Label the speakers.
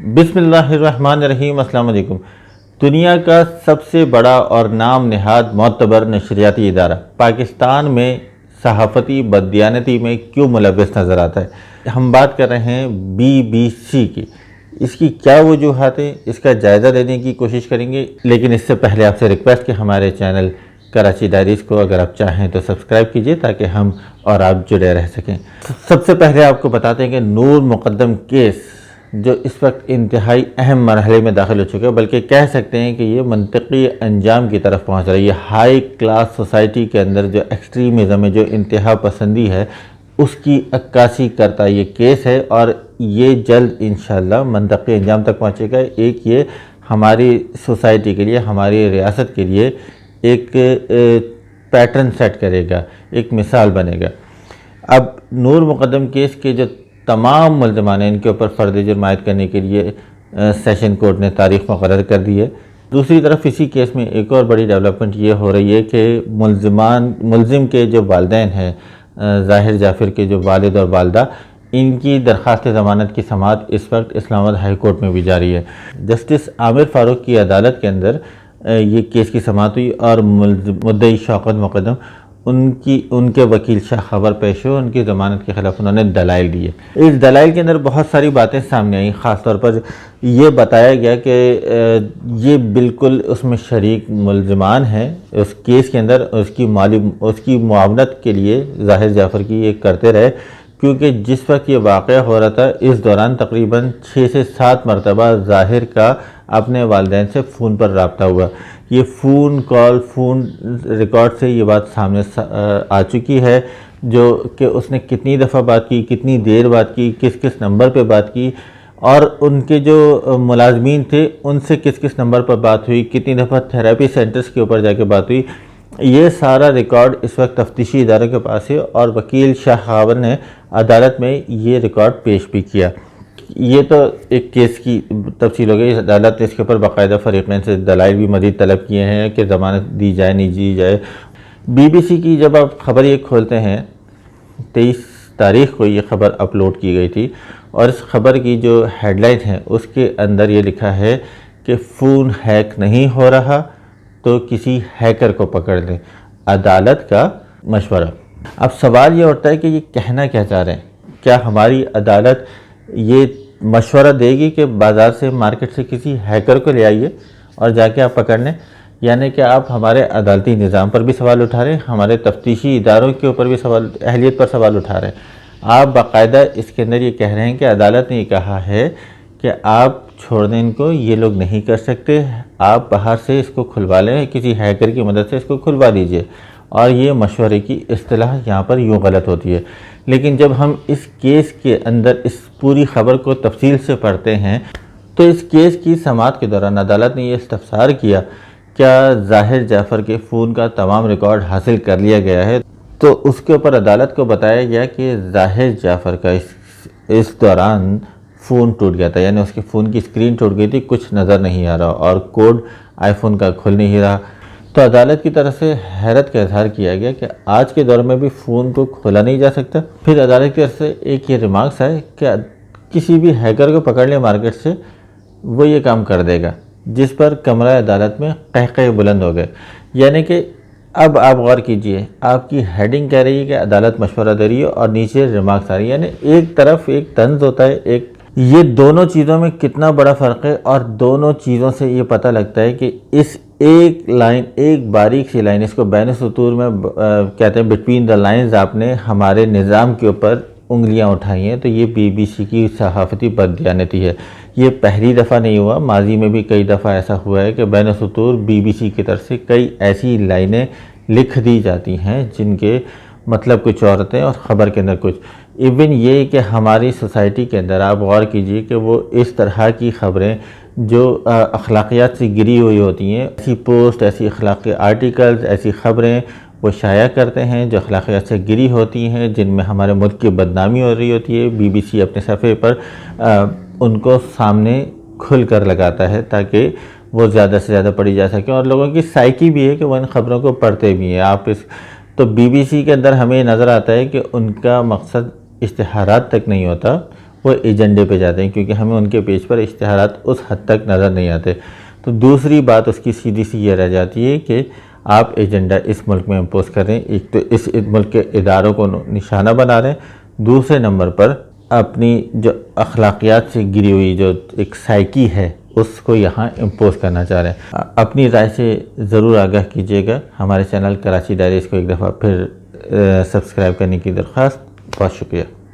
Speaker 1: بسم اللہ الرحمن الرحیم۔ السلام علیکم۔ دنیا کا سب سے بڑا اور نام نہاد معتبر نشریاتی ادارہ پاکستان میں صحافتی بددیانتی میں کیوں ملوث نظر آتا ہے؟ ہم بات کر رہے ہیں BBC کی۔ اس کی کیا وجوہات ہیں، اس کا جائزہ لینے کی کوشش کریں گے، لیکن اس سے پہلے آپ سے ریکویسٹ کہ ہمارے چینل کراچی ڈائریز کو اگر آپ چاہیں تو سبسکرائب کیجئے تاکہ ہم اور آپ جڑے رہ سکیں۔ سب سے پہلے آپ کو بتاتے ہیں کہ نور مقدم کیس جو اس وقت انتہائی اہم مرحلے میں داخل ہو چکا ہے، بلکہ کہہ سکتے ہیں کہ یہ منطقی انجام کی طرف پہنچ رہا ہے۔ یہ ہائی کلاس سوسائٹی کے اندر جو ایکسٹریمزم ہے، جو انتہا پسندی ہے، اس کی عکاسی کرتا یہ کیس ہے، اور یہ جلد انشاءاللہ منطقی انجام تک پہنچے گا۔ ایک یہ ہماری سوسائٹی کے لیے، ہماری ریاست کے لیے ایک پیٹرن سیٹ کرے گا، ایک مثال بنے گا۔ اب نور مقدم کیس کے جو تمام ملزمان ہیں، ان کے اوپر فرد جرم عائد کرنے کے لیے سیشن کورٹ نے تاریخ مقرر کر دی ہے۔ دوسری طرف اسی کیس میں ایک اور بڑی ڈیولپمنٹ یہ ہو رہی ہے کہ ملزم کے جو والدین ہیں، ظاہر جعفر کے جو والد اور والدہ، ان کی درخواست ضمانت کی سماعت اس وقت اسلام آباد ہائی کورٹ میں بھی جاری ہے۔ جسٹس عامر فاروق کی عدالت کے اندر یہ کیس کی سماعت ہوئی، اور مدعی شوکت مقدم ان کے وکیل شاہ خبر پیش ہو، ان کی ضمانت کے خلاف انہوں نے دلائل دیے۔ اس دلائل کے اندر بہت ساری باتیں سامنے آئیں، خاص طور پر یہ بتایا گیا کہ یہ بالکل اس میں شریک ملزمان ہیں اس کیس کے اندر، اس کی معاونت کے لیے ظاہر جعفر کی یہ کرتے رہے، کیونکہ جس وقت یہ واقعہ ہو رہا تھا اس دوران تقریباً 6 سے 7 مرتبہ ظاہر کا اپنے والدین سے فون پر رابطہ ہوا۔ یہ فون ریکارڈ سے یہ بات سامنے آ چکی ہے، جو کہ اس نے کتنی دفعہ بات کی، کتنی دیر بات کی، کس نمبر پہ بات کی، اور ان کے جو ملازمین تھے ان سے کس نمبر پر بات ہوئی، کتنی دفعہ تھیراپی سینٹرز کے اوپر جا کے بات ہوئی۔ یہ سارا ریکارڈ اس وقت تفتیشی اداروں کے پاس ہے، اور وکیل شاہ خاور نے عدالت میں یہ ریکارڈ پیش بھی کیا۔ یہ تو ایک کیس کی تفصیل ہو گئی۔ عدالت نے اس کے اوپر باقاعدہ فریقین سے دلائل بھی مزید طلب کیے ہیں کہ ضمانت دی جائے نہیں دی جائے۔ BBC کی جب آپ خبر یہ کھولتے ہیں، 23 تاریخ کو یہ خبر اپلوڈ کی گئی تھی، اور اس خبر کی جو ہیڈ لائن ہے اس کے اندر یہ لکھا ہے کہ فون ہیک نہیں ہو رہا تو کسی ہیکر کو پکڑ لیں، عدالت کا مشورہ۔ اب سوال یہ اٹھتا ہے کہ یہ کہنا کیا چاہ رہے ہیں؟ کیا ہماری عدالت یہ مشورہ دے گی کہ بازار سے، مارکیٹ سے کسی ہیکر کو لے آئیے اور جا کے آپ پکڑ لیں؟ یعنی کہ آپ ہمارے عدالتی نظام پر بھی سوال اٹھا رہے ہیں، ہمارے تفتیشی اداروں کے اوپر بھی اہلیت پر سوال اٹھا رہے ہیں۔ آپ باقاعدہ اس کے اندر یہ کہہ رہے ہیں کہ عدالت نے یہ کہا ہے کہ آپ چھوڑ دیں ان کو، یہ لوگ نہیں کر سکتے، آپ باہر سے اس کو کھلوا لیں، کسی ہیکر کی مدد سے اس کو کھلوا دیجئے۔ اور یہ مشورے کی اصطلاح یہاں پر یوں غلط ہوتی ہے۔ لیکن جب ہم اس کیس کے اندر اس پوری خبر کو تفصیل سے پڑھتے ہیں تو اس کیس کی سماعت کے دوران عدالت نے یہ استفسار کیا، کیا ظاہر جعفر کے فون کا تمام ریکارڈ حاصل کر لیا گیا ہے؟ تو اس کے اوپر عدالت کو بتایا گیا کہ ظاہر جعفر کا اس دوران فون ٹوٹ گیا تھا، یعنی اس کے فون کی اسکرین ٹوٹ گئی تھی، کچھ نظر نہیں آ رہا، اور کوڈ آئی فون کا کھل نہیں رہا۔ تو عدالت کی طرف سے حیرت کا اظہار کیا گیا کہ آج کے دور میں بھی فون کو کھولا نہیں جا سکتا۔ پھر عدالت کی طرف سے ایک یہ ریمارکس ہے کہ کسی بھی ہیکر کو پکڑ لیں مارکیٹ سے، وہ یہ کام کر دے گا، جس پر کمرہ عدالت میں قہقہے بلند ہو گئے۔ یعنی کہ اب آپ غور کیجئے، آپ کی ہیڈنگ کہہ رہی ہے کہ عدالت مشورہ دے رہی ہے، اور نیچے ریمارکس آ رہی ہے، یعنی ایک طرف ایک طنز ہوتا ہے، یہ دونوں چیزوں میں کتنا بڑا فرق ہے، اور دونوں چیزوں سے یہ پتہ لگتا ہے کہ اس ایک لائن، ایک باریک سی لائن، اس کو بین السطور میں کہتے ہیں بٹوین دا لائنز، آپ نے ہمارے نظام کے اوپر انگلیاں اٹھائی ہیں۔ تو یہ BBC کی صحافتی بددیانتی ہے۔ یہ پہلی دفعہ نہیں ہوا، ماضی میں بھی کئی دفعہ ایسا ہوا ہے کہ بین السطور BBC کی طرف سے کئی ایسی لائنیں لکھ دی جاتی ہیں جن کے مطلب کچھ اور ہوتے ہیں اور خبر کے اندر کچھ۔ ایون یہ کہ ہماری سوسائٹی کے اندر آپ غور کیجئے کہ وہ اس طرح کی خبریں جو اخلاقیات سے گری ہوئی ہوتی ہیں، ایسی پوسٹ، ایسی اخلاقی آرٹیکلز، ایسی خبریں وہ شائع کرتے ہیں جو اخلاقیات سے گری ہوتی ہیں، جن میں ہمارے ملک کی بدنامی ہو رہی ہوتی ہے۔ BBC اپنے صفحے پر ان کو سامنے کھل کر لگاتا ہے تاکہ وہ زیادہ سے زیادہ پڑھی جا سکیں، اور لوگوں کی سائیکی بھی ہے کہ وہ ان خبروں کو پڑھتے بھی ہیں۔ تو BBC کے اندر ہمیں نظر آتا ہے کہ ان کا مقصد اشتہارات تک نہیں ہوتا، وہ ایجنڈے پہ جاتے ہیں، کیونکہ ہمیں ان کے پیج پر اشتہارات اس حد تک نظر نہیں آتے۔ تو دوسری بات اس کی سیدھی سی یہ رہ جاتی ہے کہ آپ ایجنڈا اس ملک میں امپوز کر رہے ہیں، ایک تو اس ملک کے اداروں کو نشانہ بنا رہے ہیں، دوسرے نمبر پر اپنی جو اخلاقیات سے گری ہوئی جو ایک سائیکی ہے اس کو یہاں امپوز کرنا چاہ رہے ہیں۔ اپنی رائے سے ضرور آگاہ کیجیے گا۔ ہمارے چینل کراچی ڈائریز کو ایک دفعہ پھر سبسکرائب کرنے کی درخواست۔ بہت شکریہ۔